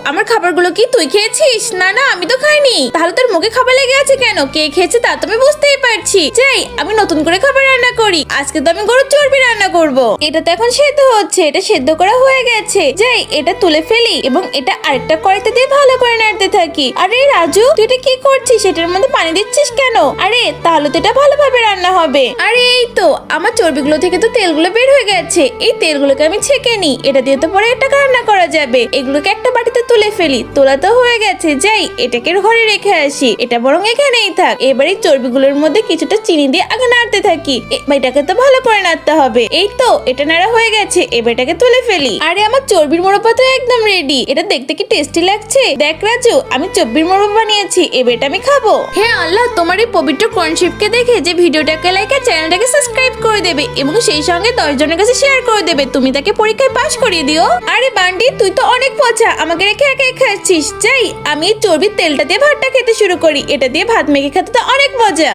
আমার খাবারগুলো কি তুই খেয়েছিস? না না, আমি তো খাইনি। তাহলে তোর মুখে খাবার লেগে আছে কেন? কে খেয়েছে তা তো আমি বুঝতেই পারছি। যাই আমি নতুন করে খাবার রান্না করি। আজকে তো আমি গরুর চর্বি রান্না করব। এটা তো এখন সেদ্ধ হচ্ছে, এটা সেদ্ধ করা হয়ে গেছে। যাই এটা তুলে ফেলি এবং এটা আরেকটা কড়াইতে দিয়ে ভালো করে নাড়তে থাকি। আরে রাজু, তুই এটা কি করছিস? এটার মধ্যে পানি দিচ্ছিস কেন? আরে তাহলে তো এটা ভালোভাবে রান্না হবে। আরে এই তো আমার চর্বিগুলো থেকে তো তেলগুলো বের হয়ে গেছে। এই তেলগুলোকে আমি ছেঁকে নিই, এটা দিয়ে তো পরে এটা রান্না করা যাবে। এগুলোকে একটা বাটিতে তুলে ফেলি। তোলা তো হয়ে গেছে। যাই এটাকে ঘরে রেখে আসি, এটা বরং এখানেই থাক। এবারে চর্বিগুলোর মধ্যে কিছুটা চিনি দিয়ে আগে নাড়তে থাকি। এটাকে তো ভালো করে নাড়তে হবে। এই তো এটা নাড়া হয়ে গেছে, এবার এটাকে তুলে ফেলি। আরে আমার চর্বির মোড়পা তো একদম রেডি। এটা দেখতে কি টেস্টি লাগছে? দেখ রাজু, আমি চর্বির মোড়পা বানিয়েছি, এবার এটা আমি খাবো। হ্যাঁ আল্লাহ, তোমার এই পবিত্র কনসেপ্টকে দেখে যে ভিডিওটাকে লাইক আর চ্যানেলটাকে সাবস্ক্রাইব করে দেবে এবং সেই সঙ্গে 10 জনের কাছে শেয়ার করে দেবে। তুমি তাকে পরীক্ষায় পাস করিয়ে দিও। আরে বান্ডি, তুই তো অনেক পচা, আমাকে রেখে একাই খাচ্ছিস। যাই আমি এই চর্বির তেলটা দিয়ে ভাতটা খেতে শুরু করি। এটা দিয়ে ভাত মেখে খেতে তো অনেক মজা।